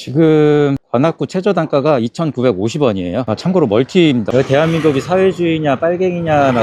지금 관악구 최저 단가가 2,950원이에요. 참고로 멀티입니다. 대한민국이 사회주의냐 빨갱이냐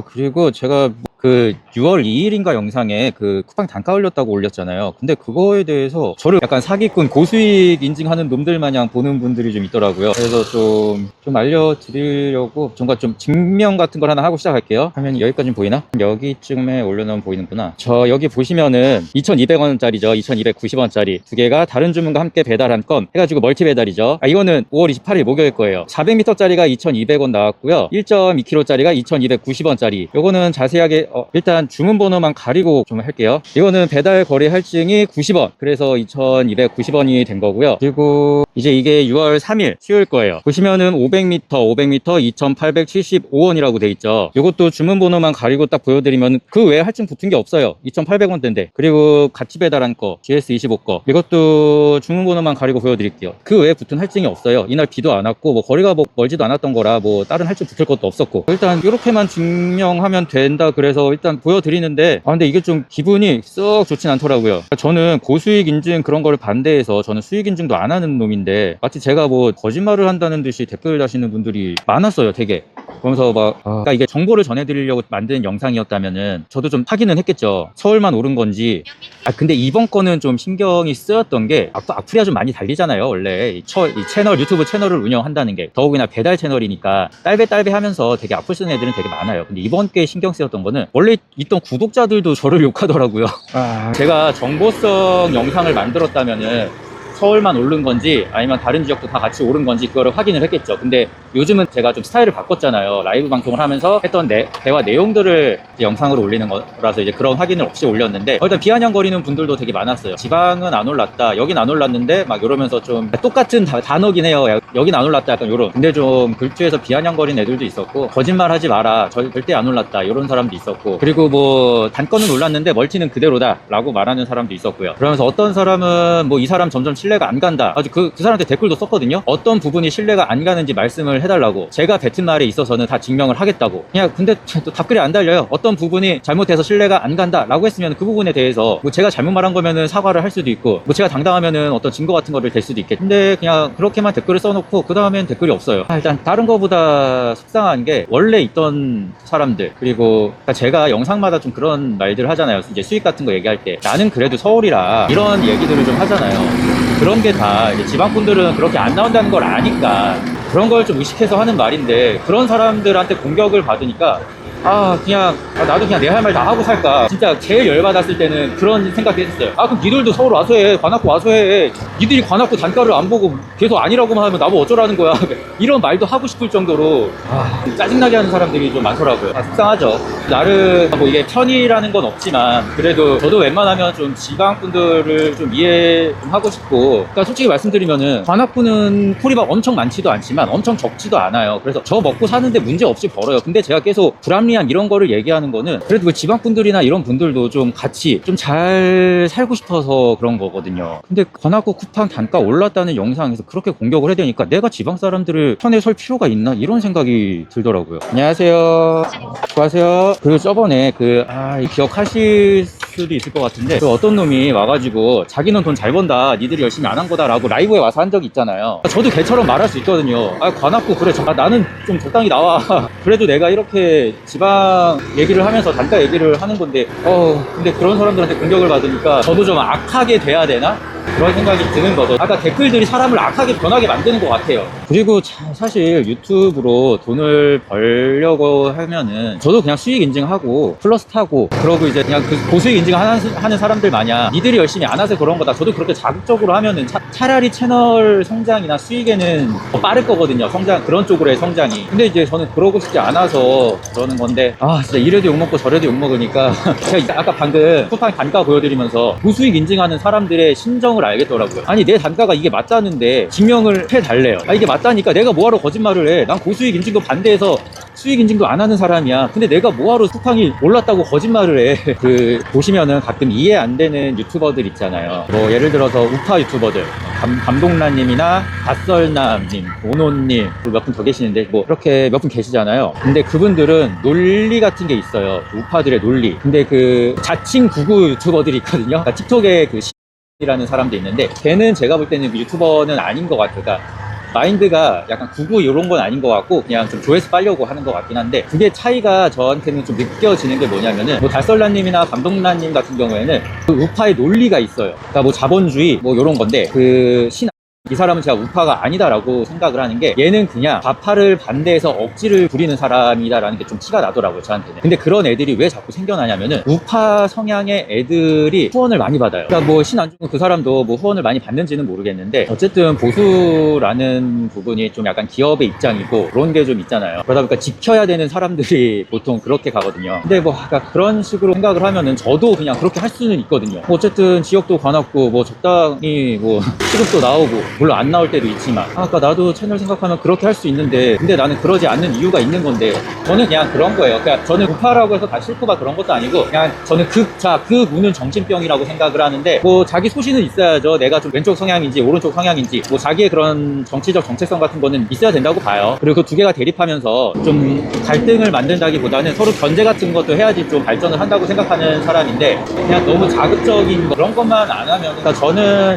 그리고 제가 그 6월 2일인가 영상에 그 쿠팡 단가 올렸다고 올렸잖아요. 근데 그거에 대해서 저를 약간 사기꾼 고수익 인증하는 놈들 마냥 보는 분들이 좀 있더라고요. 그래서 좀 알려드리려고 뭔가 좀 증명 같은 걸 하나 하고 시작할게요. 화면이 여기까지 보이나? 여기쯤에 올려놓으면 보이는구나. 저 여기 보시면은 2,200원짜리죠. 2,290원짜리 두 개가 다른 주문과 함께 배달한 건 해가지고 멀티 배달이죠. 이거는 5월 28일 목요일 거예요. 400m짜리가 2,200원 나왔고요. 1.2kg짜리가 2,290원짜리. 요거는 자세하게 일단 주문번호만 가리고 좀 할게요. 이거는 배달 거리 할증이 90원, 그래서 2,290원이 된 거고요. 그리고 이제 이게 6월 3일 수요일 거예요. 보시면은 500m 2,875원이라고 돼 있죠. 이것도 주문번호만 가리고 딱 보여드리면 그 외에 할증 붙은 게 없어요. 2,800원대인데. 그리고 같이 배달한 거 GS25 거 이것도 주문번호만 가리고 보여드릴게요. 그 외에 붙은 할증이 없어요. 이날 비도 안 왔고 뭐 거리가 멀지도 않았던 거라 뭐 다른 할증 붙을 것도 없었고, 일단 이렇게만 증명하면 된다 그래서 일단 보여드리는데, 근데 이게 좀 기분이 썩 좋진 않더라고요. 저는 고수익 인증 그런 거를 반대해서 저는 수익 인증도 안 하는 놈인데, 마치 제가 뭐 거짓말을 한다는 듯이 댓글 다시는 분들이 많았어요. 되게 그러면서 그러니까 이게 정보를 전해드리려고 만든 영상이었다면은 저도 좀 하기는 했겠죠. 서울만 오른 건지. 근데 이번 거는 좀 신경이 쓰였던 게 악플이가 좀 많이 달리잖아요. 원래 이 채널, 유튜브 채널을 운영한다는 게 더욱이나 배달 채널이니까 딸배 하면서 되게 악플 쓰는 애들은 되게 많아요. 근데 이번 게 신경 쓰였던 거는 원래 있던 구독자들도 저를 욕하더라고요. 제가 정보성 영상을 만들었다면은 서울만 오른 건지 아니면 다른 지역도 다 같이 오른 건지 그거를 확인을 했겠죠. 근데 요즘은 제가 좀 스타일을 바꿨잖아요. 라이브 방송을 하면서 했던 대화 내용들을 영상으로 올리는 거라서 이제 그런 확인을 없이 올렸는데, 일단 비아냥거리는 분들도 되게 많았어요. 지방은 안 올랐다, 여긴 안 올랐는데 막 이러면서 좀 똑같은 단어긴 해요. 여긴 안 올랐다 약간 요런. 근데 좀 글주에서 비아냥거리는 애들도 있었고, 거짓말 하지 마라, 절대 안 올랐다 이런 사람도 있었고, 그리고 뭐 단건은 올랐는데 멀티는 그대로다 라고 말하는 사람도 있었고요. 그러면서 어떤 사람은 뭐 이 사람 점점 신뢰가 안 간다. 아주 그 사람한테 댓글도 썼거든요. 어떤 부분이 신뢰가 안 가는지 말씀을 해달라고. 제가 뱉은 말에 있어서는 다 증명을 하겠다고. 그냥 근데 또 답글이 안 달려요. 어떤 부분이 잘못해서 신뢰가 안 간다 라고 했으면 그 부분에 대해서 뭐 제가 잘못 말한 거면은 사과를 할 수도 있고, 뭐 제가 당당하면은 어떤 증거 같은 거를 댈 수도 있겠죠. 근데 그냥 그렇게만 댓글을 써놓고 그 다음엔 댓글이 없어요. 일단 다른 거보다 속상한 게 원래 있던 사람들, 그리고 제가 영상마다 좀 그런 말들을 하잖아요. 이제 수익 같은 거 얘기할 때 나는 그래도 서울이라 이런 얘기들을 좀 하잖아요. 그런 게 다 이제 지방분들은 그렇게 안 나온다는 걸 아니까 그런 걸 좀 의식해서 하는 말인데, 그런 사람들한테 공격을 받으니까 나도 그냥 내 할 말 다 하고 살까. 진짜 제일 열받았을 때는 그런 생각도 했었어요. 그럼 니들도 서울 와서 해. 관악구 와서 해. 니들이 관악구 단가를 안 보고 계속 아니라고만 하면 나보고 어쩌라는 거야. 이런 말도 하고 싶을 정도로 짜증나게 하는 사람들이 좀 많더라고요. 속상하죠. 나름 뭐 이게 편의라는 건 없지만 그래도 저도 웬만하면 좀 지방분들을 좀 이해 좀 하고 싶고, 그러니까 솔직히 말씀드리면은 관악구는 풀이 막 엄청 많지도 않지만 엄청 적지도 않아요. 그래서 저 먹고 사는데 문제 없이 벌어요. 근데 제가 계속 불합리한 이런 거를 얘기하는 거는 그래도 그 지방분들이나 이런 분들도 좀 같이 좀 잘 살고 싶어서 그런 거거든요. 근데 관악구 쿠팡 단가 올랐다는 영상에서 그렇게 공격을 해야 되니까 내가 지방 사람들을 편에 설 필요가 있나 이런 생각이 들더라고요. 안녕하세요. 수고하세요. 그리고 저번에 기억하실 수도 있을 것 같은데, 그 어떤 놈이 와가지고 자기는 돈 잘 번다, 니들이 열심히 안 한 거다 라고 라이브에 와서 한 적이 있잖아요. 저도 걔처럼 말할 수 있거든요. 관악구 그래 나는 좀 적당히 나와. 그래도 내가 이렇게 지방 얘기를 하면서 단가 얘기를 하는 건데 근데 그런 사람들한테 공격을 받으니까 저도 좀 악하게 돼야 되나? 그런 생각이 드는 거죠. 댓글들이 사람을 악하게 변하게 만드는 것 같아요. 그리고 사실 유튜브로 돈을 벌려고 하면은 저도 그냥 수익 인증하고 플러스 타고 그러고 이제 그냥 그 고수익 인증하는 사람들 마냥 니들이 열심히 안 해서 그런 거다, 저도 그렇게 자극적으로 하면은 차라리 채널 성장이나 수익에는 더 빠를 거거든요. 그런 쪽으로의 성장이. 근데 이제 저는 그러고 싶지 않아서 그러는 건데, 진짜 이래도 욕먹고 저래도 욕먹으니까 제가 아까 방금 쿠팡 단가 보여드리면서 고수익 인증하는 사람들의 심정을 알겠더라고요. 내 단가가 이게 맞다는데 증명을 해달래요. 이게 맞다니까 내가 뭐하러 거짓말을 해. 난 고수익 인증도 반대해서 수익 인증도 안 하는 사람이야. 근데 내가 뭐하러 쿠팡이 올랐다고 거짓말을 해. 보시면은 가끔 이해 안 되는 유튜버들 있잖아요. 뭐 예를 들어서 우파 유튜버들, 감독란님이나 갓설남님, 오노님, 몇 분 더 계시는데 뭐 이렇게 몇 분 계시잖아요. 근데 그분들은 논리 같은 게 있어요. 우파들의 논리. 근데 그 자칭 구구 유튜버들이 있거든요. 그러니까 틱톡에 그 이라는 사람도 있는데 걔는 제가 볼 때는 유튜버는 아닌 것 같아요. 그러니까 마인드가 약간 구구 이런 건 아닌 것 같고 그냥 좀 조회수 빨려고 하는 것 같긴 한데 그게 차이가 저한테는 좀 느껴지는 게 뭐냐면은 뭐 달설라님이나 감독란님 같은 경우에는 그 우파의 논리가 있어요. 그러니까 뭐 자본주의 뭐 이런 건데 이 사람은 제가 우파가 아니다라고 생각을 하는 게 얘는 그냥 좌파를 반대해서 억지를 부리는 사람이다라는 게 좀 티가 나더라고요, 저한테는. 근데 그런 애들이 왜 자꾸 생겨나냐면은 우파 성향의 애들이 후원을 많이 받아요. 그러니까 뭐 신안중근 그 사람도 뭐 후원을 많이 받는지는 모르겠는데 어쨌든 보수라는 부분이 좀 약간 기업의 입장이고 그런 게 좀 있잖아요. 그러다 보니까 지켜야 되는 사람들이 보통 그렇게 가거든요. 근데 뭐 그런 식으로 생각을 하면은 저도 그냥 그렇게 할 수는 있거든요. 뭐 어쨌든 지역도 관악고 뭐 적당히 뭐 시급도 나오고 물론 안 나올 때도 있지만 아까 나도 채널 생각하면 그렇게 할 수 있는데 근데 나는 그러지 않는 이유가 있는 건데 저는 그냥 그런 거예요. 그러니까 저는 우파라고 해서 다 싫고 막 그런 것도 아니고 그냥 저는 그 무는 정신병이라고 생각을 하는데 뭐 자기 소신은 있어야죠. 내가 좀 왼쪽 성향인지 오른쪽 성향인지 뭐 자기의 그런 정치적 정체성 같은 거는 있어야 된다고 봐요. 그리고 그 두 개가 대립하면서 좀 갈등을 만든다기보다는 서로 견제 같은 것도 해야지 좀 발전을 한다고 생각하는 사람인데 그냥 너무 자극적인 그런 것만 안 하면 그러니까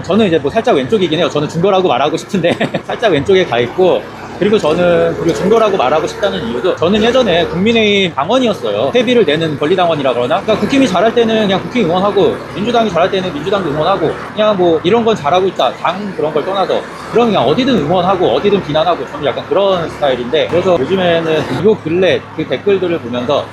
저는 이제 뭐 살짝 왼쪽이긴 해요. 저는 중도라고 말하고 싶은데 살짝 왼쪽에 가 있고 그리고 중도라고 말하고 싶다는 이유도 저는 예전에 국민의힘 당원이었어요. 회비를 내는 권리당원이라 그러나 그러니까 국힘이 잘할 때는 그냥 국힘 응원하고 민주당이 잘할 때는 민주당도 응원하고 그냥 뭐 이런 건 잘하고 있다 당 그런 걸 떠나서 그럼 그냥 어디든 응원하고 어디든 비난하고 저는 약간 그런 스타일인데 그래서 요즘에는 요 근래 그 댓글들을 보면서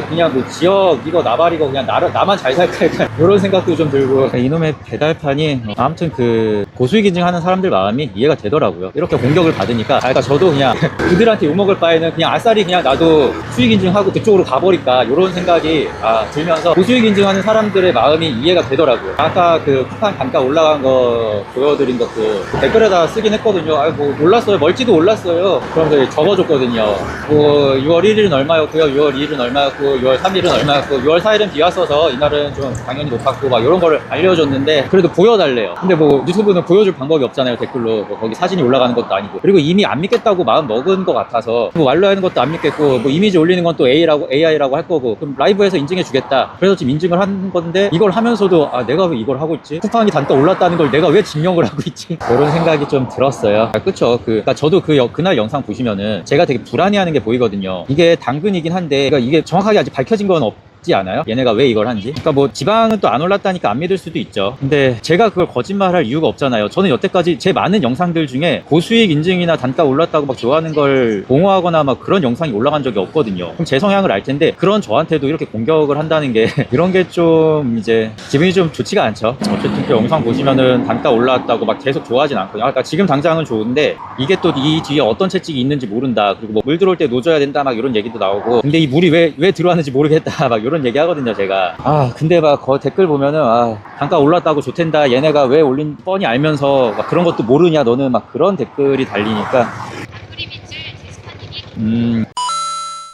그냥 뭐 지역 이거 나발이고 그냥 나만 잘 살까 약간 이런 생각도 좀 들고 그러니까 이놈의 배달판이 아무튼 그 고수익 인증하는 사람들 마음이 이해가 되더라고요. 이렇게 공격을 받으니까 그러니까 저도 그냥 그들한테 욕먹을 바에는 그냥 아싸리 그냥 나도 수익 인증하고 그쪽으로 가버릴까 이런 생각이 들면서 고수익 인증하는 사람들의 마음이 이해가 되더라고요. 아까 그 쿠팡 단가 올라간 거 보여드린 것도 댓글에다 쓰긴 했거든요. 뭐 몰랐어요. 멀지도 몰랐어요. 그러면서 적어줬거든요. 뭐 6월 1일은 얼마였고요. 6월 2일은 얼마였고 6월 3일은 얼마였고 6월 4일은 비 왔어서 이날은 좀 당연히 높았고 막 이런 거를 알려줬는데 그래도 보여달래요. 근데 뭐 유튜브는 보여줄 방법이 없잖아요. 댓글로 뭐 거기 사진이 올라가는 것도 아니고 그리고 이미 안 믿겠다고 마음 먹은 것 같아서 뭐 말로 하는 것도 안 믿겠고 뭐 이미지 올리는 건 또 AI라고 할 거고 그럼 라이브에서 인증해 주겠다. 그래서 지금 인증을 한 건데 이걸 하면서도 내가 왜 이걸 하고 있지? 쿠팡이 단가 올랐다는 걸 내가 왜 증명을 하고 있지? 그런 생각이 좀 들었어요. 그쵸? 그러니까 저도 그날 영상 보시면은 제가 되게 불안해하는 게 보이거든요. 이게 당근이긴 한데 그러니까 이게 정확하게 아직 밝혀진 건 없지 않아요? 얘네가 왜 이걸 한지? 그러니까 뭐 지방은 또 안 올랐다니까 안 믿을 수도 있죠. 근데 제가 그걸 거짓말할 이유가 없잖아요. 저는 여태까지 제 많은 영상들 중에 고수익 인증이나 단가 올랐다고 막 좋아하는 걸 옹호하거나 막 그런 영상이 올라간 적이 없거든요. 그럼 제 성향을 알 텐데 그런 저한테도 이렇게 공격을 한다는 게 그런 게 좀 이제 기분이 좀 좋지가 않죠. 어쨌든 그 영상 보시면은 단가 올랐다고 막 계속 좋아하진 않거든요. 그러니까 지금 당장은 좋은데 이게 또 이 뒤에 어떤 채찍이 있는지 모른다. 그리고 뭐 물 들어올 때 노져야 된다 막 이런 얘기도 나오고 근데 이 물이 왜 들어왔는지 모르겠다 막 이런 얘기 하거든요 제가. 근데 막 그 댓글 보면은 단가 올랐다고 좋댄다 얘네가 왜 올린 뻔히 알면서 막 그런 것도 모르냐 너는 막 그런 댓글이 달리니까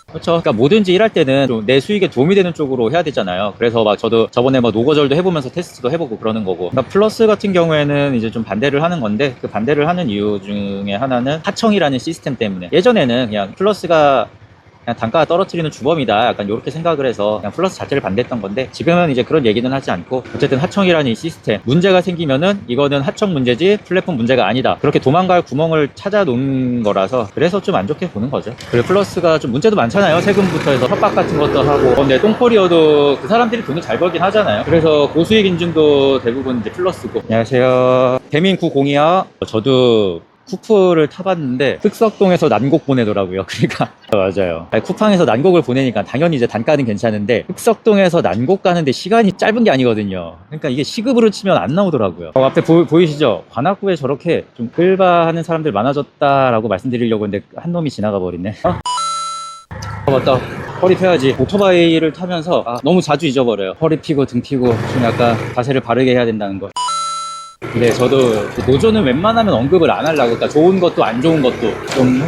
그렇죠. 그러니까 뭐든지 일할 때는 좀 내 수익에 도움이 되는 쪽으로 해야 되잖아요. 그래서 막 저도 저번에 뭐 노거절도 해보면서 테스트도 해보고 그러는 거고. 그러니까 플러스 같은 경우에는 이제 좀 반대를 하는 건데 그 반대를 하는 이유 중에 하나는 하청이라는 시스템 때문에 예전에는 그냥 플러스가 그냥 단가가 떨어뜨리는 주범이다 약간 이렇게 생각을 해서 그냥 플러스 자체를 반대했던 건데 지금은 이제 그런 얘기는 하지 않고 어쨌든 하청이라는 이 시스템 문제가 생기면은 이거는 하청 문제지 플랫폼 문제가 아니다 그렇게 도망갈 구멍을 찾아 놓은 거라서 그래서 좀 안 좋게 보는 거죠. 그리고 플러스가 좀 문제도 많잖아요. 세금부터 해서 협박 같은 것도 하고 근데 똥코리어도 그 사람들이 돈을 잘 벌긴 하잖아요. 그래서 고수익 인증도 대부분 이제 플러스고. 안녕하세요, 대민구공이요. 저도 쿠프를 타봤는데 흑석동에서 난곡 보내더라고요. 그러니까 맞아요. 쿠팡에서 난곡을 보내니까 당연히 이제 단가는 괜찮은데 흑석동에서 난곡 가는데 시간이 짧은 게 아니거든요. 그러니까 이게 시급으로 치면 안 나오더라고요. 앞에 보이시죠? 관악구에 저렇게 좀 끌바하는 사람들 많아졌다라고 말씀드리려고 했는데 한 놈이 지나가 버리네. 맞다. 허리 펴야지. 오토바이를 타면서 너무 자주 잊어버려요. 허리 피고 등 피고 좀 약간 자세를 바르게 해야 된다는 거. 근데 저도 노조는 웬만하면 언급을 안 하려고, 그러니까 좋은 것도 안 좋은 것도 좀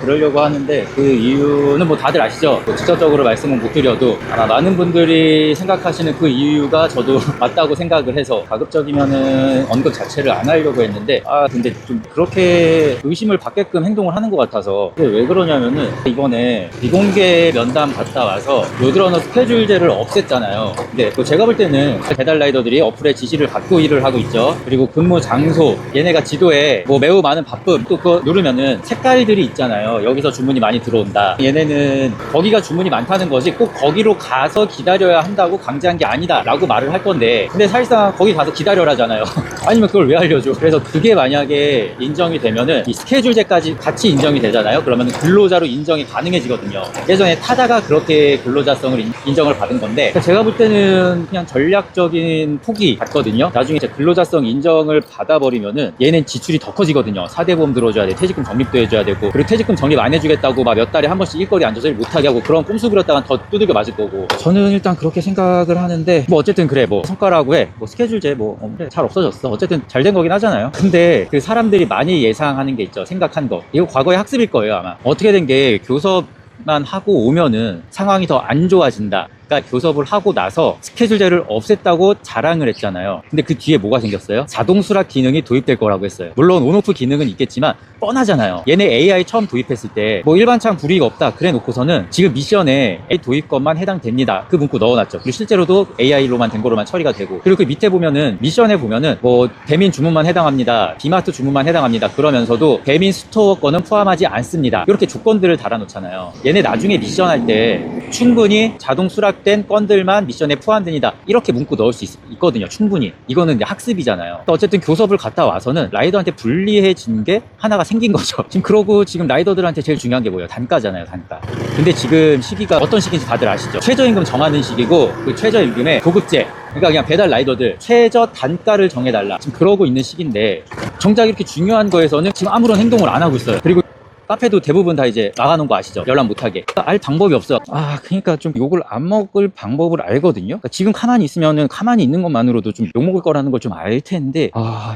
그러려고 하는데, 그 이유는 뭐 다들 아시죠? 뭐 직접적으로 말씀은 못 드려도 아마 많은 분들이 생각하시는 그 이유가 저도 맞다고 생각을 해서 가급적이면은 언급 자체를 안 하려고 했는데, 근데 좀 그렇게 의심을 받게끔 행동을 하는 것 같아서. 근데 왜 그러냐면은 이번에 비공개 면담 갔다 와서 로드러너 스케줄제를 없앴잖아요. 근데 또 제가 볼 때는 배달 라이더들이 어플의 지시를 받고 일을 하고 있죠. 그리고 근무 장소, 얘네가 지도에 뭐 매우 많은 바쁨, 또 그거 누르면은 색깔들이 있잖아요. 여기서 주문이 많이 들어온다. 얘네는 거기가 주문이 많다는 거지 꼭 거기로 가서 기다려야 한다고 강제한 게 아니다 라고 말을 할 건데, 근데 사실상 거기 가서 기다려라잖아요. 아니면 그걸 왜 알려줘? 그래서 그게 만약에 인정이 되면은 이 스케줄제까지 같이 인정이 되잖아요. 그러면은 근로자로 인정이 가능해지거든요. 예전에 타다가 그렇게 근로자성을 인정을 받은 건데, 제가 볼 때는 그냥 전략적인 포기 같거든요. 나중에 이제 근로자성 인정을 받아버리면은 얘는 지출이 더 커지거든요. 4대 보험 들어줘야 돼, 퇴직금 적립도 해줘야 되고, 그리고 퇴직금 적립 안 해주겠다고 막 몇 달에 한 번씩 일거리 앉아서 일 못하게 하고, 그런 꼼수 부렸다간 더 두들겨 맞을 거고. 저는 일단 그렇게 생각을 하는데, 뭐 어쨌든 그래, 뭐 성과라고 해, 뭐 스케줄제 뭐 그래, 잘 없어졌어. 어쨌든 잘 된 거긴 하잖아요. 근데 그 사람들이 많이 예상하는 게 있죠. 생각한 거, 이거 과거의 학습일 거예요 아마. 어떻게 된 게, 교섭만 하고 오면은 상황이 더 안 좋아진다. 그러니까 교섭을 하고 나서 스케줄제를 없앴다고 자랑을 했잖아요. 근데 그 뒤에 뭐가 생겼어요? 자동 수락 기능이 도입될 거라고 했어요. 물론 온오프 기능은 있겠지만 뻔하잖아요. 얘네 AI 처음 도입했을 때 뭐 일반창 불이익 없다 그래 놓고서는 지금 미션에 AI 도입것만 해당됩니다, 그 문구 넣어놨죠. 그리고 실제로도 AI로만 된 거로만 처리가 되고, 그리고 그 밑에 보면은 미션에 보면은 뭐 배민 주문만 해당합니다, 비마트 주문만 해당합니다 그러면서도 배민 스토어 거는 포함하지 않습니다, 이렇게 조건들을 달아놓잖아요. 얘네 나중에 미션 할 때 충분히 자동 수락된 건들만 미션에 포함됩니다 이렇게 문구 넣을 수 있거든요. 충분히. 이거는 이제 학습이잖아요. 어쨌든 교섭을 갔다 와서는 라이더한테 불리해진 게 하나가 생긴 거죠. 지금 그러고 지금 라이더들한테 제일 중요한 게 뭐예요? 단가잖아요, 단가. 근데 지금 시기가 어떤 시기인지 다들 아시죠? 최저임금 정하는 시기고, 그 최저임금에 고급제, 그러니까 그냥 배달 라이더들 최저 단가를 정해달라, 지금 그러고 있는 시기인데, 정작 이렇게 중요한 거에서는 지금 아무런 행동을 안 하고 있어요. 그리고 카페도 대부분 다 이제 나가놓은 거 아시죠? 연락 못하게. 알 방법이 없어. 그러니까 좀 욕을 안 먹을 방법을 알거든요. 그러니까 지금 가만히 있으면은 가만히 있는 것만으로도 좀 욕 먹을 거라는 걸 좀 알 텐데,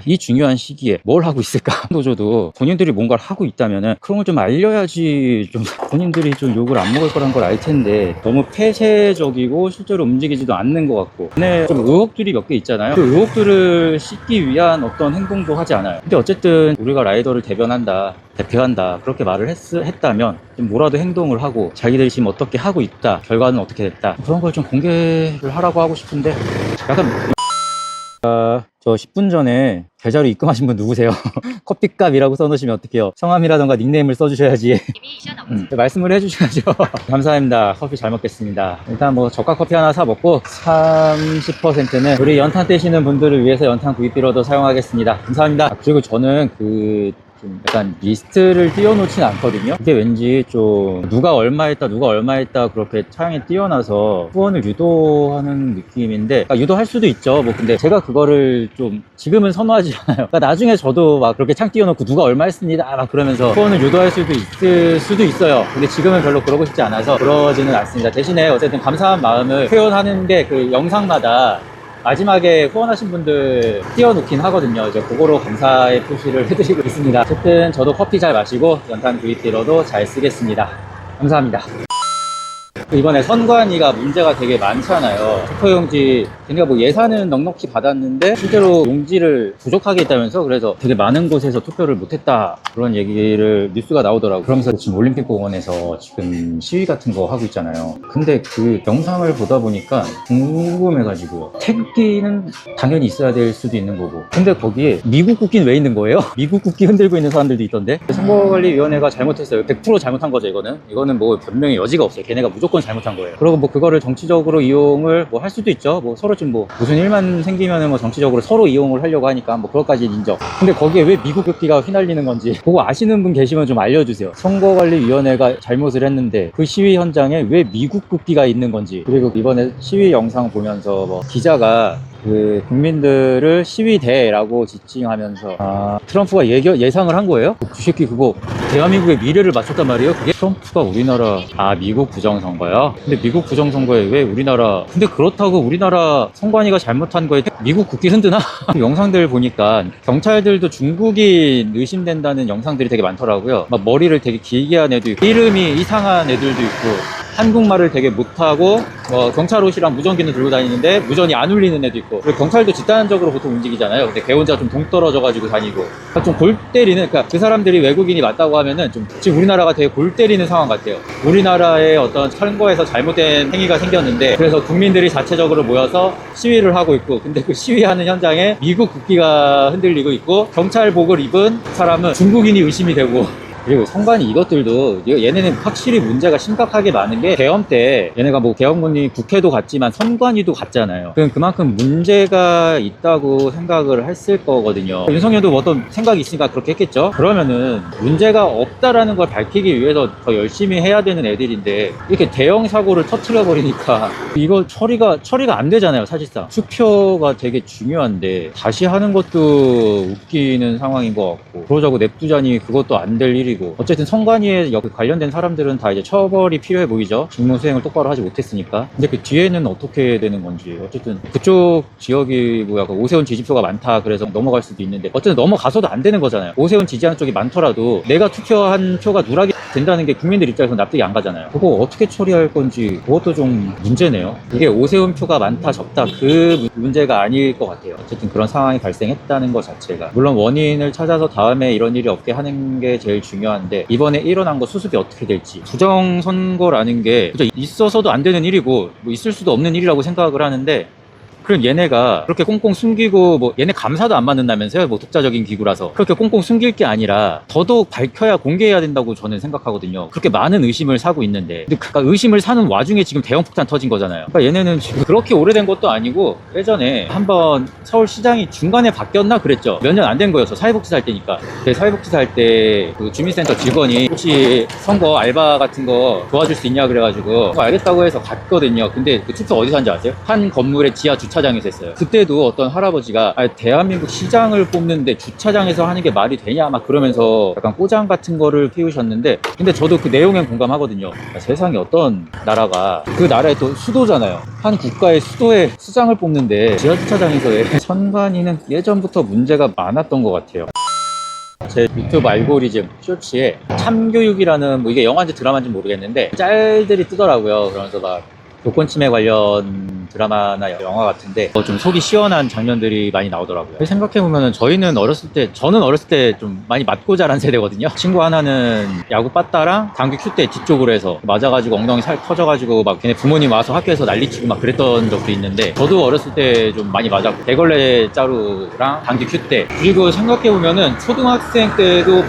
이 중요한 시기에 뭘 하고 있을까? 노조도 본인들이 뭔가를 하고 있다면은 그런 걸 좀 알려야지, 좀 본인들이 좀 욕을 안 먹을 거란 걸 알 텐데, 너무 폐쇄적이고 실제로 움직이지도 않는 것 같고, 근데 좀 의혹들이 몇 개 있잖아요. 그 의혹들을 씻기 위한 어떤 행동도 하지 않아요. 근데 어쨌든 우리가 라이더를 대표한다 그렇게 말을 했다면 좀 뭐라도 행동을 하고, 자기들이 지금 어떻게 하고 있다, 결과는 어떻게 됐다, 그런 걸 좀 공개를 하라고 하고 싶은데, 약간 저 10분 전에 계좌로 입금하신 분 누구세요? 커피값이라고 써놓으시면 어떡해요? 성함이라던가 닉네임을 써주셔야지. 말씀을 해주셔야죠. 감사합니다. 커피 잘 먹겠습니다. 일단 뭐 저가 커피 하나 사 먹고 30%는 우리 연탄 떼시는 분들을 위해서 연탄 구입비로도 사용하겠습니다. 감사합니다. 그리고 저는 좀 약간 리스트를 띄워놓진 않거든요. 이게 왠지 좀 누가 얼마 했다 그렇게 창에 띄워놔서 후원을 유도하는 느낌인데, 그러니까 유도할 수도 있죠. 뭐 근데 제가 그거를 좀 지금은 선호하지 않아요. 그러니까 나중에 저도 막 그렇게 창 띄워놓고 누가 얼마 했습니다 막 그러면서 후원을 유도할 수도 있을 수도 있어요. 근데 지금은 별로 그러고 싶지 않아서 그러지는 않습니다. 대신에 어쨌든 감사한 마음을 표현하는 게 그 영상마다 마지막에 후원하신 분들 띄워놓긴 하거든요. 이제 그거로 감사의 표시를 해드리고 있습니다. 어쨌든 저도 커피 잘 마시고 연탄 구입비로도 잘 쓰겠습니다. 감사합니다. 이번에 선관위가 문제가 되게 많잖아요. 투표용지, 걔네가 뭐 예산은 넉넉히 받았는데 실제로 용지를 부족하게 했다면서, 그래서 되게 많은 곳에서 투표를 못했다 그런 얘기를 뉴스가 나오더라고요. 그러면서 지금 올림픽공원에서 지금 시위 같은 거 하고 있잖아요. 근데 그 영상을 보다 보니까 궁금해가지고요. 태극기는 당연히 있어야 될 수도 있는 거고, 근데 거기에 미국 국기는 왜 있는 거예요? 미국 국기 흔들고 있는 사람들도 있던데. 선거관리위원회가 잘못했어요. 100% 잘못한 거죠. 이거는 뭐 변명의 여지가 없어요. 걔네가 무조건 잘못한 거예요. 그리고 뭐 그거를 정치적으로 이용을 뭐 할 수도 있죠. 뭐 서로 지금 뭐 무슨 일만 생기면은 뭐 정치적으로 서로 이용을 하려고 하니까 뭐 그것까지 인정. 근데 거기에 왜 미국 국기가 휘날리는 건지 그거 아시는 분 계시면 좀 알려주세요. 선거관리위원회가 잘못을 했는데 그 시위 현장에 왜 미국 국기가 있는 건지. 그리고 이번에 시위 영상 보면서 뭐 기자가 그 국민들을 시위대라고 지칭하면서 트럼프가 예상을 한 거예요? 그 새끼 그거 대한민국의 미래를 맞췄단 말이에요? 그게 트럼프가 우리나라 미국 부정선거요? 근데 미국 부정선거에 왜 우리나라 근데 그렇다고 우리나라 선관위가 잘못한 거에 미국 국기 흔드나? 영상들 보니까 경찰들도 중국인 의심된다는 영상들이 되게 많더라고요. 막 머리를 되게 길게 한 애도 있고 이름이 이상한 애들도 있고 한국말을 되게 못하고 경찰 옷이랑 무전기는 들고 다니는데 무전이 안 울리는 애도 있고 그리고 경찰도 집단적으로 보통 움직이잖아요. 근데 걔 혼자 좀 동떨어져 가지고 다니고 좀 골 때리는 그러니까 그 사람들이 외국인이 맞다고 하면은 좀 지금 우리나라가 되게 골 때리는 상황 같아요. 우리나라의 어떤 선거에서 잘못된 행위가 생겼는데 그래서 국민들이 자체적으로 모여서 시위를 하고 있고 근데 그 시위하는 현장에 미국 국기가 흔들리고 있고 경찰복을 입은 사람은 중국인이 의심이 되고 그리고 선관위 이것들도 얘네는 확실히 문제가 심각하게 많은 게 계엄 때 얘네가 뭐 계엄군이 국회도 갔지만 선관위도 갔잖아요. 그럼 그만큼 문제가 있다고 생각을 했을 거거든요. 윤석열도 뭐 어떤 생각이 있으니까 그렇게 했겠죠. 그러면은 문제가 없다라는 걸 밝히기 위해서 더 열심히 해야 되는 애들인데 이렇게 대형 사고를 터뜨려 버리니까 이거 처리가 안 되잖아요. 사실상 투표가 되게 중요한데 다시 하는 것도 웃기는 상황인 것 같고 그러자고 냅두자니 그것도 안 될 일이 어쨌든 선관위에 관련된 사람들은 다 이제 처벌이 필요해 보이죠. 직무 수행을 똑바로 하지 못했으니까. 근데 그 뒤에는 어떻게 되는 건지 어쨌든 그쪽 지역이 뭐 약간 오세훈 지지표가 많다 그래서 넘어갈 수도 있는데 어쨌든 넘어가서도 안 되는 거잖아요. 오세훈 지지하는 쪽이 많더라도 내가 투표한 표가 누락이 된다는 게 국민들 입장에서 납득이 안 가잖아요. 그거 어떻게 처리할 건지 그것도 좀 문제네요. 이게 오세훈 표가 많다 적다 그 문제가 아닐 것 같아요. 어쨌든 그런 상황이 발생했다는 것 자체가 물론 원인을 찾아서 다음에 이런 일이 없게 하는 게 제일 중요한데 이번에 일어난 거 수습이 어떻게 될지 부정선거라는 게 있어서도 안 되는 일이고 뭐 있을 수도 없는 일이라고 생각을 하는데 그럼 얘네가 그렇게 꽁꽁 숨기고 뭐 얘네 감사도 안 받는다면서요? 뭐 독자적인 기구라서 그렇게 꽁꽁 숨길 게 아니라 더더욱 밝혀야 공개해야 된다고 저는 생각하거든요. 그렇게 많은 의심을 사고 있는데 근데 그러니까 의심을 사는 와중에 지금 대형 폭탄 터진 거잖아요. 그러니까 얘네는 지금 그렇게 오래된 것도 아니고 예전에 한번 서울시장이 중간에 바뀌었나 그랬죠. 몇 년 안 된 거였어. 사회복지사 할 때니까. 사회복지사 할 때 그 주민센터 직원이 혹시 선거 알바 같은 거 도와줄 수 있냐 그래가지고 알겠다고 해서 갔거든요. 근데 그 투표 어디서 한지 아세요? 한 건물의 지하 주차장에서 했어요. 그때도 어떤 할아버지가 대한민국 시장을 뽑는데 주차장에서 하는 게 말이 되냐 막 그러면서 약간 꼬장 같은 거를 피우셨는데 근데 저도 그 내용엔 공감하거든요. 세상에 어떤 나라가 그 나라의 또 수도잖아요. 한 국가의 수도에 수장을 뽑는데 지하 주차장에서 해. 선관위는 예전부터 문제가 많았던 것 같아요. 제 유튜브 알고리즘 쇼츠에 참교육이라는 뭐 이게 영화인지 드라마인지 모르겠는데 짤들이 뜨더라고요. 그러면서 막 교권 침해 관련 드라마나 영화 같은데 좀 속이 시원한 장면들이 많이 나오더라고요. 생각해보면 저는 어렸을 때 좀 많이 맞고 자란 세대거든요. 친구 하나는 야구 빠따랑 당구 큐대 뒤쪽으로 해서 맞아가지고 엉덩이 살 터져가지고 막 걔네 부모님 와서 학교에서 난리치고 막 그랬던 적도 있는데 저도 어렸을 때 좀 많이 맞았고 대걸레 자루랑 당구 큐대 그리고 생각해보면은 초등학생 때도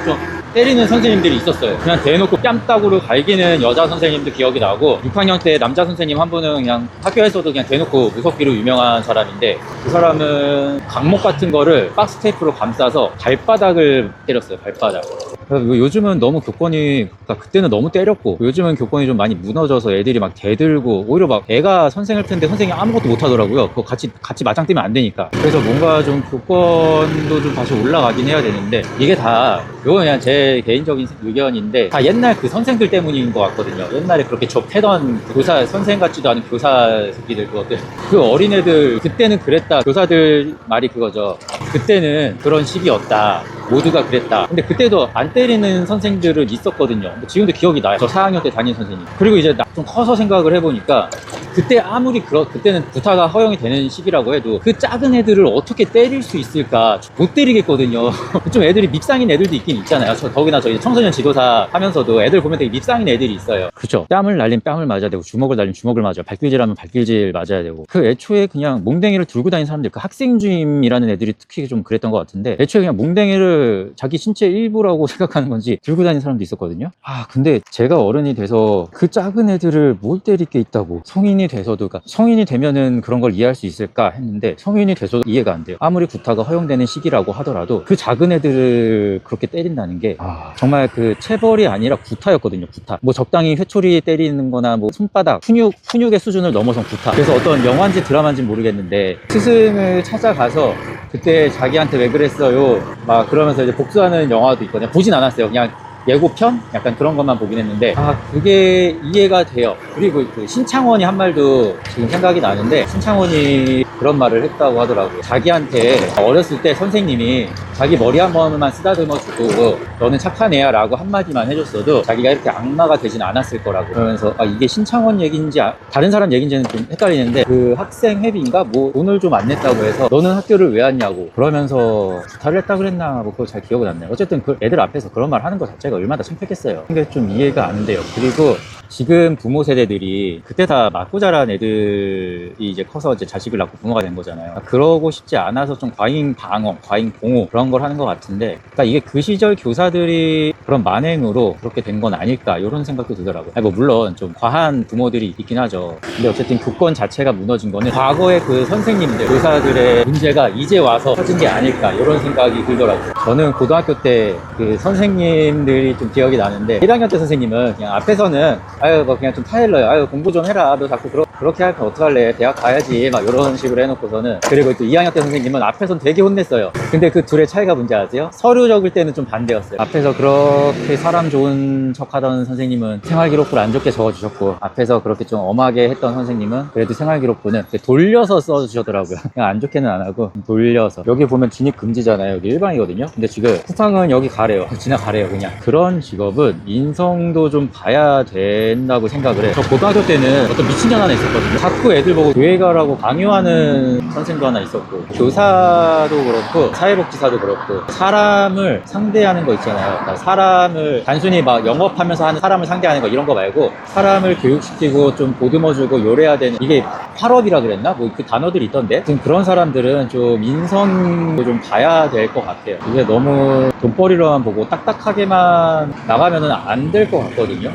좀 때리는 선생님들이 있었어요. 그냥 대놓고 뺨따구로 갈기는 여자 선생님도 기억이 나고 6학년 때 남자 선생님 한 분은 그냥 학교에서도 그냥 대놓고 무섭기로 유명한 사람인데 그 사람은 강목 같은 거를 박스 테이프로 감싸서 발바닥을 때렸어요. 발바닥. 그래서 요즘은 너무 교권이 그러니까 그때는 너무 때렸고 요즘은 교권이 좀 많이 무너져서 애들이 막 대들고 오히려 막 애가 선생일 텐데 선생이 아무것도 못 하더라고요. 그거 같이 맞짱 뜨면 안 되니까. 그래서 뭔가 좀 교권도 좀 다시 올라가긴 해야 되는데 이게 다 이건 그냥 제 개인적인 의견인데 다 옛날 그 선생들 때문인 것 같거든요. 옛날에 그렇게 접해던 교사 선생 같지도 않은 교사 새끼들 그것들 그 어린애들 그때는 그랬다. 교사들 말이 그거죠. 그때는 그런 시기였다. 모두가 그랬다. 근데 그때도 안 때리는 선생들은 있었거든요. 지금도 기억이 나요. 저 4학년 때 담임 선생님. 그리고 이제 좀 커서 생각을 해보니까 그때 아무리 그때는 구타가 허용이 되는 시기라고 해도 그 작은 애들을 어떻게 때릴 수 있을까 못 때리겠거든요. 좀 애들이 밉상인 애들도 있긴 있잖아요. 더구나 저희 청소년 지도사 하면서도 애들 보면 되게 밉상인 애들이 있어요. 그쵸? 뺨을 날린 뺨을 맞아야 되고 주먹을 날린 주먹을 맞아요. 발길질하면 발길질 맞아야 되고 그 애초에 그냥 몽댕이를 들고 다니는 사람들 그 학생 주임이라는 애들이 특히 좀 그랬던 것 같은데 애초에 그냥 몽댕이를 컴퓨터를 자기 신체 일부라고 생각하는 건지 들고 다니는 사람도 있었거든요. 근데 제가 어른이 돼서 그 작은 애들을 뭘 때릴 게 있다고, 성인이 돼서도, 그러니까 성인이 되면은 그런 걸 이해할 수 있을까 했는데 성인이 돼서도 이해가 안 돼요. 아무리 구타가 허용되는 시기라고 하더라도 그 작은 애들을 그렇게 때린다는 게 정말 그 체벌이 아니라 구타였거든요. 구타. 뭐 적당히 회초리 때리는 거나 뭐 손바닥, 훈육의 수준을 넘어선 구타. 그래서 어떤 영화인지 드라마인지 모르겠는데 스승을 찾아가서 그때 자기한테 왜 그랬어요 막 그러면서 이제 복수하는 영화도 있거든요. 보진 않았어요. 그냥 예고편? 약간 그런 것만 보긴 했는데 그게 이해가 돼요. 그리고 그 신창원이 한 말도 지금 생각이 나는데, 신창원이 그런 말을 했다고 하더라고요. 자기한테 어렸을 때 선생님이 자기 머리 한 번만 쓰다듬어 주고 너는 착한 애야 라고 한마디만 해줬어도 자기가 이렇게 악마가 되진 않았을 거라고. 그러면서 이게 신창원 얘기인지 다른 사람 얘기인지는 좀 헷갈리는데, 그 학생 회비인가 뭐 돈을 좀 안 냈다고 해서 너는 학교를 왜 왔냐고 그러면서 구타를 했다 그랬나 뭐 그거 잘 기억은 안 나요. 어쨌든 그 애들 앞에서 그런 말 하는 거 자체가 얼마나 창피했겠어요. 근데 좀 이해가 안 돼요. 그리고 지금 부모 세대들이 그때 다 맞고 자란 애들이 이제 커서 이제 자식을 낳고 부모가 된 거잖아요. 그러고 싶지 않아서 좀 과잉 방어, 과잉 공호 그런 걸 하는 것 같은데, 그러니까 이게 그 시절 교사들이 그런 만행으로 그렇게 된 건 아닐까 이런 생각도 들더라고요. 뭐 물론 좀 과한 부모들이 있긴 하죠. 근데 어쨌든 교권 자체가 무너진 거는 과거의 그 선생님들, 교사들의 문제가 이제 와서 터진 게 아닐까 이런 생각이 들더라고요. 저는 고등학교 때 그 선생님들이 좀 기억이 나는데, 1학년 때 선생님은 그냥 앞에서는 뭐 그냥 좀 타일러요. 공부 좀 해라. 너 자꾸 그렇게 하면 어떡할래? 대학 가야지. 막 이런 식으로 해놓고서는. 그리고 또 2학년 때 선생님은 앞에서는 되게 혼냈어요. 근데 그 둘의 차이가 뭔지 아세요? 서류 적을 때는 좀 반대였어요. 앞에서 그렇게 사람 좋은 척 하던 선생님은 생활기록부를 안 좋게 적어주셨고, 앞에서 그렇게 좀 엄하게 했던 선생님은 그래도 생활기록부는 돌려서 써주셨더라고요. 그냥 안 좋게는 안 하고 돌려서. 여기 보면 진입 금지잖아요. 여기 일반이거든요. 근데 지금 쿠팡은 여기 가래요. 지나가래요. 그냥. 그런 직업은 인성도 좀 봐야 된다고 생각을 해요. 저 고등학교 때는 어떤 미친년 하나 있었거든요. 자꾸 애들 보고 교회 가라고 강요하는 선생도 하나 있었고, 교사도 그렇고 사회복지사도 그렇고 사람을 상대하는 거 있잖아요. 그러니까 사람을 단순히 막 영업하면서 하는 사람을 상대하는 거 이런 거 말고, 사람을 교육시키고 좀 보듬어주고 요래야 되는, 이게 활업이라 그랬나? 뭐 그 단어들이 있던데, 그런 사람들은 좀 인성도 좀 봐야 될 것 같아요. 이게 너무 돈벌이로만 보고 딱딱하게만 나가면은 안 될 것 같거든요.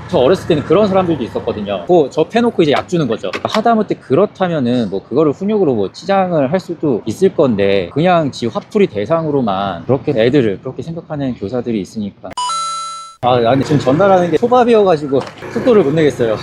저 어렸을 때는 그런 사람들도 있었거든요. 저 패놓고 이제 약 주는 거죠. 하다못해 그렇다면은 뭐 그거를 훈육으로 뭐 치장을 할 수도 있을 건데, 그냥 지 화풀이 대상으로만 그렇게 애들을 그렇게 생각하는 교사들이 있으니까. 아니 지금 전달하는 게 초밥이어가지고 속도를 못 내겠어요.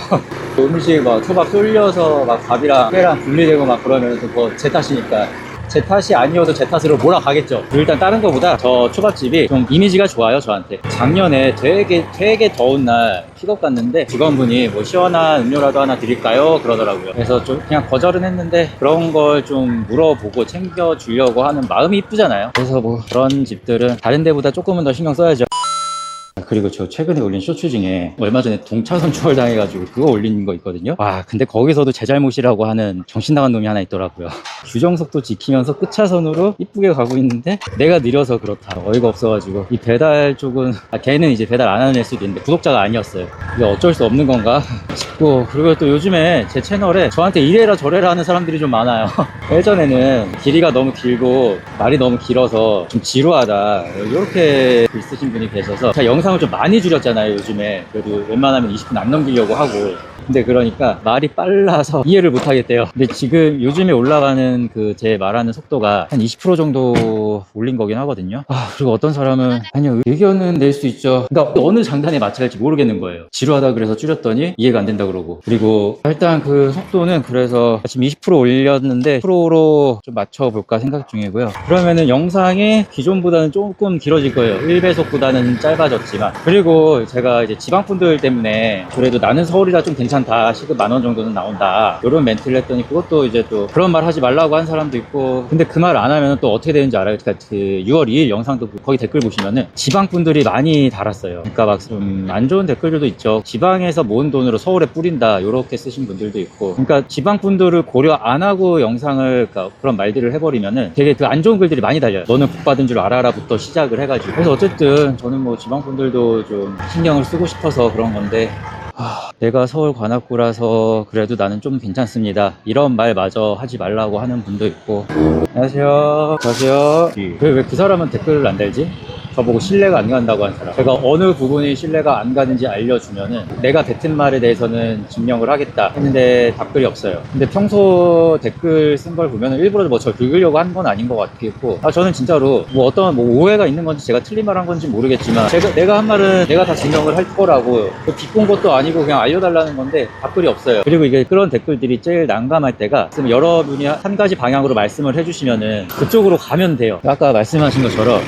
음식 막 초밥 쏠려서 막 밥이랑 회랑 분리되고 막 그러면 또 제 탓이니까. 제 탓이 아니어도 제 탓으로 몰아가겠죠. 일단 다른 거보다 저 초밥집이 좀 이미지가 좋아요, 저한테. 작년에 되게 더운 날 픽업 갔는데 직원분이 뭐 시원한 음료라도 하나 드릴까요? 그러더라고요. 그래서 좀 그냥 거절은 했는데, 그런 걸 좀 물어보고 챙겨주려고 하는 마음이 이쁘잖아요. 그래서 뭐 그런 집들은 다른 데보다 조금은 더 신경 써야죠. 그리고 저 최근에 올린 쇼츠 중에 얼마 전에 동차선 추월당해가지고 그거 올린 거 있거든요. 근데 거기서도 제 잘못이라고 하는 정신 나간 놈이 하나 있더라고요. 규정속도 지키면서 끝차선으로 이쁘게 가고 있는데 내가 느려서 그렇다. 어이가 없어가지고. 이 배달 쪽은 걔는 이제 배달 안 하는 애 수도 있는데 구독자가 아니었어요. 이게 어쩔 수 없는 건가 싶고. 그리고 또 요즘에 제 채널에 저한테 이래라 저래라 하는 사람들이 좀 많아요. 예전에는 길이가 너무 길고 말이 너무 길어서 좀 지루하다 이렇게 글 쓰신 분이 계셔서 제가 영상을 좀 많이 줄였잖아요, 요즘에. 그래도 웬만하면 20분 안 넘기려고 하고. 근데 그러니까 말이 빨라서 이해를 못 하겠대요. 근데 지금 요즘에 올라가는 그 제 말하는 속도가 한 20% 정도 올린 거긴 하거든요. 그리고 어떤 사람은 아니요, 의견은 낼 수 있죠. 그러니까 어느 장단에 맞춰야 할지 모르겠는 거예요. 지루하다 그래서 줄였더니 이해가 안 된다 그러고. 그리고 일단 그 속도는 그래서 지금 20% 올렸는데 10%로 좀 맞춰볼까 생각 중이고요. 그러면은 영상이 기존보다는 조금 길어질 거예요. 1배속보다는 짧아졌지만. 그리고 제가 이제 지방분들 때문에 그래도 나는 서울이라 좀 괜찮다, 시급 10,000원 정도는 나온다, 이런 멘트를 했더니 그것도 이제 또 그런 말 하지 말라고 한 사람도 있고. 근데 그 말 안 하면 또 어떻게 되는지 알아요? 그러니까 그 6월 2일 영상도 거기 댓글 보시면은 지방분들이 많이 달았어요. 그러니까 막 좀 안 좋은 댓글들도 있죠. 지방에서 모은 돈으로 서울에 뿌린다, 요렇게 쓰신 분들도 있고. 그러니까 지방분들을 고려 안 하고 영상을, 그러니까 그런 말들을 해버리면은 되게 그 안 좋은 글들이 많이 달려요. 너는 복 받은 줄 알아라부터 시작을 해가지고. 그래서 어쨌든 저는 뭐 지방분들도 좀 신경을 쓰고 싶어서 그런 건데, 내가 서울 관악구라서 그래도 나는 좀 괜찮습니다. 이런 말마저 하지 말라고 하는 분도 있고. 안녕하세요. 안녕하세요. 왜 그 사람은 댓글을 안 달지? 저보고 신뢰가 안 간다고 한 사람. 제가 어느 부분이 신뢰가 안 가는지 알려주면은 내가 뱉은 말에 대해서는 증명을 하겠다 했는데 답글이 없어요. 근데 평소 댓글 쓴 걸 보면은 일부러 뭐 저 긁으려고 한 건 아닌 것 같겠고, 저는 진짜로 뭐 어떤 뭐 오해가 있는 건지 제가 틀린 말 한 건지 모르겠지만 내가 한 말은 내가 다 증명을 할 거라고, 비꼰 것도 아니고 그냥 알려달라는 건데 답글이 없어요. 그리고 이게 그런 댓글들이 제일 난감할 때가, 여러분이 한 가지 방향으로 말씀을 해주시면은 그쪽으로 가면 돼요. 아까 말씀하신 것처럼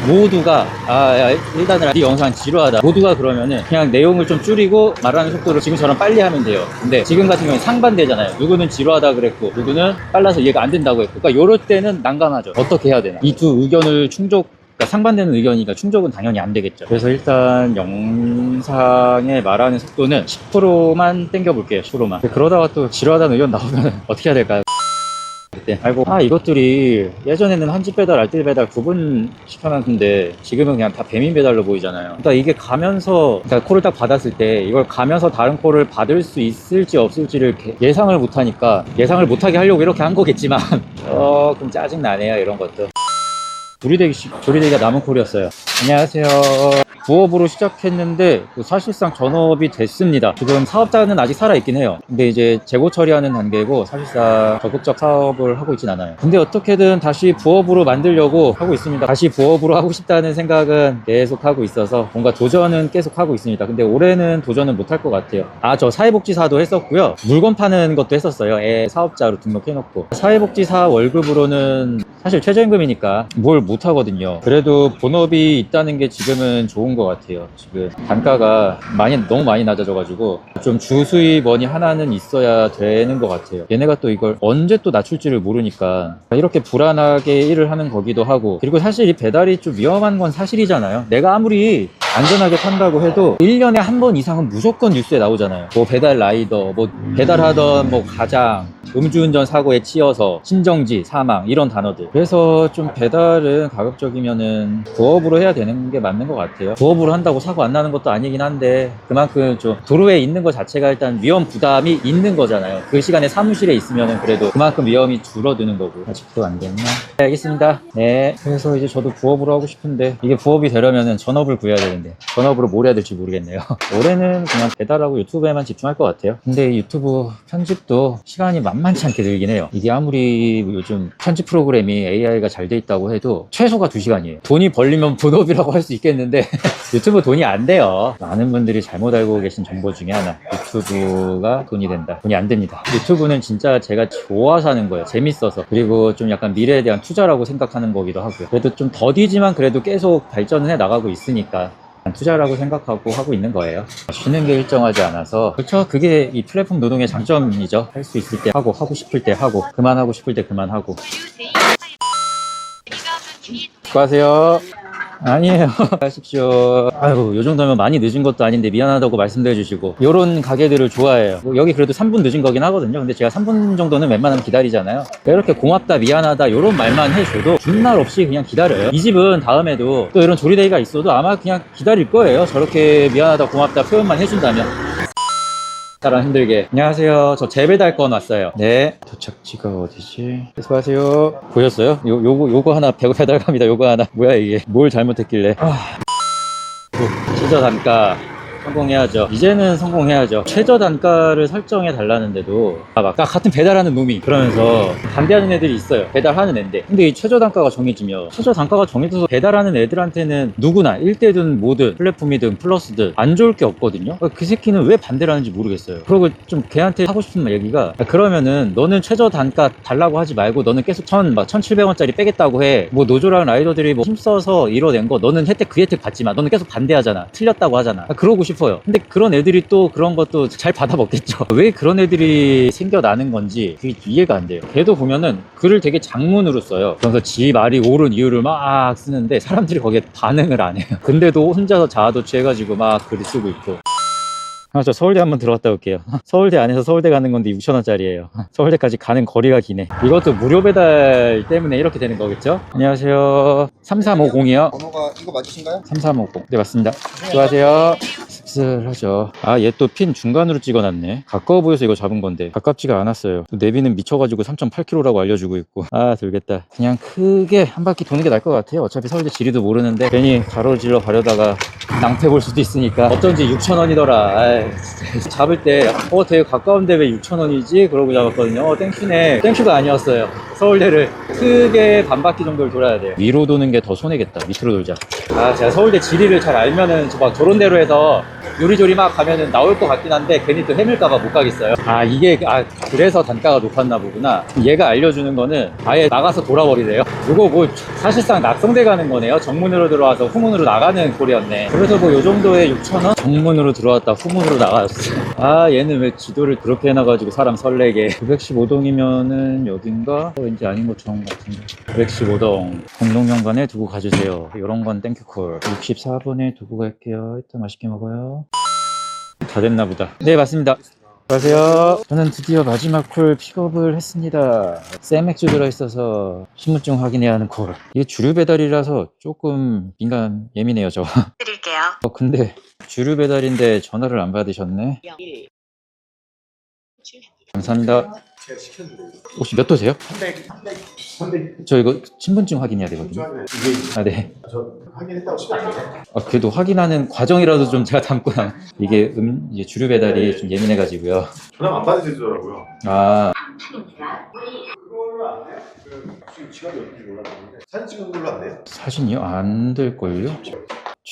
모두가 야, 일단은 이 영상 지루하다, 모두가 그러면은 그냥 내용을 좀 줄이고 말하는 속도를 지금처럼 빨리 하면 돼요. 근데 지금 같은 경우는 상반되잖아요. 누구는 지루하다 그랬고 누구는 빨라서 이해가 안 된다고 했고, 그러니까 요럴 때는 난감하죠. 어떻게 해야 되나. 이 두 의견을 그러니까 상반되는 의견이니까 충족은 당연히 안 되겠죠. 그래서 일단 영상에 말하는 속도는 10%만 땡겨볼게요. 10%만. 그러다가 또 지루하다는 의견 나오면 어떻게 해야 될까요? 그때 알고, 이것들이 예전에는 한집 배달, 알뜰 배달 구분 시켜놨는데 지금은 그냥 다 배민 배달로 보이잖아요. 그러니까 이게 가면서, 그러니까 콜을 딱 받았을 때 이걸 가면서 다른 콜을 받을 수 있을지 없을지를 예상을 못하니까, 예상을 못하게 하려고 이렇게 한 거겠지만 그럼 짜증나네요, 이런 것도. 조리대기가 남은 콜이었어요. 안녕하세요. 부업으로 시작했는데 사실상 전업이 됐습니다. 지금 사업자는 아직 살아있긴 해요. 근데 이제 재고 처리하는 단계고 사실상 적극적 사업을 하고 있진 않아요. 근데 어떻게든 다시 부업으로 만들려고 하고 있습니다. 다시 부업으로 하고 싶다는 생각은 계속 하고 있어서 뭔가 도전은 계속 하고 있습니다. 근데 올해는 도전은 못할 것 같아요. 저 사회복지사도 했었고요. 물건 파는 것도 했었어요. 애 사업자로 등록해놓고. 사회복지사 월급으로는 사실 최저임금이니까 뭘 못하거든요. 그래도 본업이 있다는 게 지금은 좋은 것 같아요. 지금 단가가 너무 많이 낮아져가지고 좀 주수입 원이 하나는 있어야 되는 것 같아요. 얘네가 또 이걸 언제 또 낮출지를 모르니까 이렇게 불안하게 일을 하는 거기도 하고, 그리고 사실 이 배달이 좀 위험한 건 사실이잖아요. 내가 아무리 안전하게 탄다고 해도 1년에 한 번 이상은 무조건 뉴스에 나오잖아요. 뭐 배달 라이더, 뭐 배달하던 뭐 가장, 음주운전 사고에 치여서 신정지, 사망, 이런 단어들. 그래서 좀 배달은 가급적이면은 부업으로 해야 되는 게 맞는 것 같아요. 부업으로 한다고 사고 안 나는 것도 아니긴 한데 그만큼 좀 도로에 있는 것 자체가 일단 위험 부담이 있는 거잖아요. 그 시간에 사무실에 있으면은 그래도 그만큼 위험이 줄어드는 거고. 아직도 안 됐나? 네, 알겠습니다. 네. 그래서 이제 저도 부업으로 하고 싶은데 이게 부업이 되려면은 전업을 구해야 되는데 전업으로 뭘 해야 될지 모르겠네요. 올해는 그냥 배달하고 유튜브에만 집중할 것 같아요. 근데 유튜브 편집도 시간이 만만치 않게 들긴 해요. 이게 아무리 요즘 편집 프로그램이 AI가 잘 돼 있다고 해도 최소가 2시간이에요. 돈이 벌리면 본업이라고 할 수 있겠는데 유튜브 돈이 안 돼요. 많은 분들이 잘못 알고 계신 정보 중에 하나, 유튜브가 돈이 된다. 돈이 안 됩니다. 유튜브는 진짜 제가 좋아서 하는 거예요. 재밌어서. 그리고 좀 약간 미래에 대한 투자라고 생각하는 거기도 하고요. 그래도 좀 더디지만 그래도 계속 발전을 해 나가고 있으니까 투자라고 생각하고 하고 있는 거예요. 쉬는 게 일정하지 않아서. 그렇죠. 그게 이 플랫폼 노동의 장점이죠. 할 수 있을 때 하고 싶을 때 하고 그만하고 싶을 때 그만하고. 수고하세요. 아니에요. 하십시오. 아이고, 요 정도면 많이 늦은 것도 아닌데 미안하다고 말씀해 주시고. 요런 가게들을 좋아해요. 여기 그래도 3분 늦은 거긴 하거든요. 근데 제가 3분 정도는 웬만하면 기다리잖아요. 이렇게 고맙다, 미안하다 요런 말만 해줘도 뒷날 없이 그냥 기다려요. 이 집은 다음에도 또 이런 조리데이가 있어도 아마 그냥 기다릴 거예요. 저렇게 미안하다, 고맙다 표현만 해준다면. 따라 힘들게. 안녕하세요. 저 재배달 건 왔어요. 네. 도착지가 어디지? 수고하세요. 보셨어요? 요거 하나 배달 갑니다. 요거 하나. 뭐야 이게? 뭘 잘못했길래. 최저 단가 성공해야죠. 이제는 성공해야죠. 최저 단가를 설정해 달라는데도 막 같은 배달하는 놈이 그러면서 반대하는 애들이 있어요. 배달하는 애인데. 근데 이 최저 단가가 정해지면, 최저 단가가 정해져서 배달하는 애들한테는 누구나 1대든 뭐든 플랫폼이든 플러스든 안 좋을 게 없거든요. 그 새끼는 왜 반대를 하는지 모르겠어요. 그리고 좀 걔한테 하고 싶은 얘기가, 그러면은 너는 최저 단가 달라고 하지 말고 너는 계속 1,700원짜리 빼겠다고 해. 뭐 노조랑 라이더들이 뭐 힘써서 이뤄낸 거 너는 그 혜택 받지만 너는 계속 반대하잖아. 틀렸다고 하잖아. 그러고 싶어요. 근데 그런 애들이 또 그런 것도 잘 받아먹겠죠. 왜 그런 애들이 생겨나는 건지 그게 이해가 안 돼요. 걔도 보면은 글을 되게 장문으로 써요. 그래서 지 말이 옳은 이유를 막 쓰는데 사람들이 거기에 반응을 안 해요. 근데도 혼자서 자아도취해가지고 막 글을 쓰고 있고. 저 서울대 한번 들어갔다 올게요. 서울대 안에서 서울대 가는 건데 6,000원짜리예요. 서울대까지 가는 거리가 기네. 이것도 무료 배달 때문에 이렇게 되는 거겠죠? 안녕하세요. 3350이요. 번호가 이거 맞으신가요? 3350. 네, 맞습니다. 수고하세요. 씁쓸하죠. 아, 얘 또 핀 중간으로 찍어놨네. 가까워 보여서 이거 잡은 건데 가깝지가 않았어요. 내비는 미쳐가지고 3.8km라고 알려주고 있고. 아, 들겠다. 그냥 크게 한 바퀴 도는 게 나을 것 같아요. 어차피 서울대 지리도 모르는데 괜히 가로질러 가려다가 낭패 볼 수도 있으니까. 어쩐지 6,000원이더라. 잡을 때 되게 가까운데 왜 6,000원이지? 그러고 잡았거든요. 땡큐네. 땡큐가 아니었어요. 서울대를 크게 반 바퀴 정도를 돌아야 돼요. 위로 도는 게 더 손해겠다. 밑으로 돌자. 아, 제가 서울대 지리를 잘 알면은 막 저런 데로 해서 요리조리 막 가면은 나올 것 같긴 한데 괜히 또 헤맬까봐 못 가겠어요. 아, 그래서 단가가 높았나 보구나. 얘가 알려주는 거는 아예 나가서 돌아버리래요. 이거 뭐 사실상 낙성대 가는 거네요. 정문으로 들어와서 후문으로 나가는 꼴이었네. 그래서 뭐 요 정도에 6,000원? 정문으로 들어왔다 후문으로 나갔어. 아, 얘는 왜 지도를 그렇게 해놔가지고 사람 설레게. 915동이면은 여긴가? 왠지 아닌 것처럼 같은데. 915동 공동연관에 두고 가주세요. 이런 건 땡큐콜. 64번에 두고 갈게요. 일단 맛있게 먹어요. 다 됐나 보다. 네, 맞습니다. 안녕하세요. 저는 드디어 마지막 콜 픽업을 했습니다. 쌤맥주 들어있어서 신분증 확인해야 하는 콜. 이게 주류 배달이라서 조금 예민해요, 저. 드릴게요. 근데 주류 배달인데 전화를 안 받으셨네. 감사합니다. 제가 시켰는데 혹시 몇 도세요? 300 저 이거 신분증 확인해야 되거든요. 이게 아, 네. 저 확인했다고 시켰는데 아, 그래도 확인하는 과정이라도 좀 제가 담고 이게 이제 주류 배달이 좀 예민해가지고요. 전화 안 받으시더라고요. 아, 그걸로 안 돼요? 지금 지갑이 어딘지 몰랐는데 사진 찍은 걸로 안 돼요? 사진이요? 안 될걸요?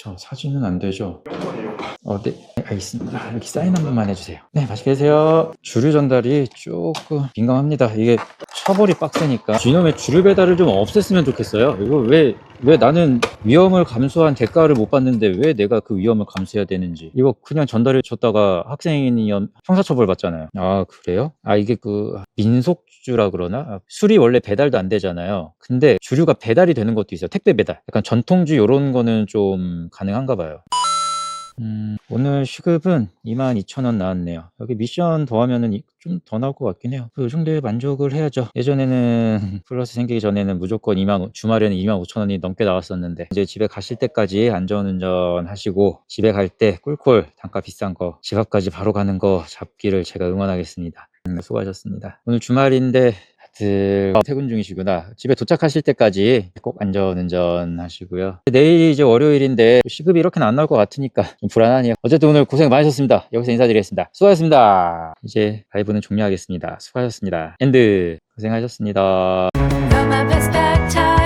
저 사진은 안 되죠. 영번이요. 네, 알겠습니다. 이렇게 사인 한 번만 해주세요. 네, 맛있게 드세요. 주류 전달이 조금 민감합니다. 이게 처벌이 빡세니까. 이놈의 주류 배달을 좀 없앴으면 좋겠어요. 이거 왜 나는 위험을 감수한 대가를 못 받는데 왜 내가 그 위험을 감수해야 되는지. 이거 그냥 전달해 줬다가 학생이 형사처벌 받잖아요. 아, 그래요? 아, 이게 그 민속주라 그러나? 아, 술이 원래 배달도 안 되잖아요. 근데 주류가 배달이 되는 것도 있어요. 택배 배달. 약간 전통주 이런 거는 좀 가능한가 봐요. 오늘 시급은 22,000원 나왔네요. 여기 미션 더하면은 좀 더 나올 것 같긴 해요. 이 정도에 만족을 해야죠. 예전에는 플러스 생기기 전에는 무조건 주말에는 25,000원이 넘게 나왔었는데, 이제 집에 가실 때까지 안전운전 하시고 집에 갈 때 꿀꿀 단가 비싼 거 집 앞까지 바로 가는 거 잡기를 제가 응원하겠습니다. 수고하셨습니다. 오늘 주말인데 다들 퇴근 중이시구나. 집에 도착하실 때까지 꼭 안전운전 하시고요. 내일이 이제 월요일인데 시급이 이렇게는 안 나올 것 같으니까 좀 불안하네요. 어쨌든 오늘 고생 많으셨습니다. 여기서 인사드리겠습니다. 수고하셨습니다. 이제 라이브는 종료하겠습니다. 수고하셨습니다. 엔드 고생하셨습니다. From my perspective.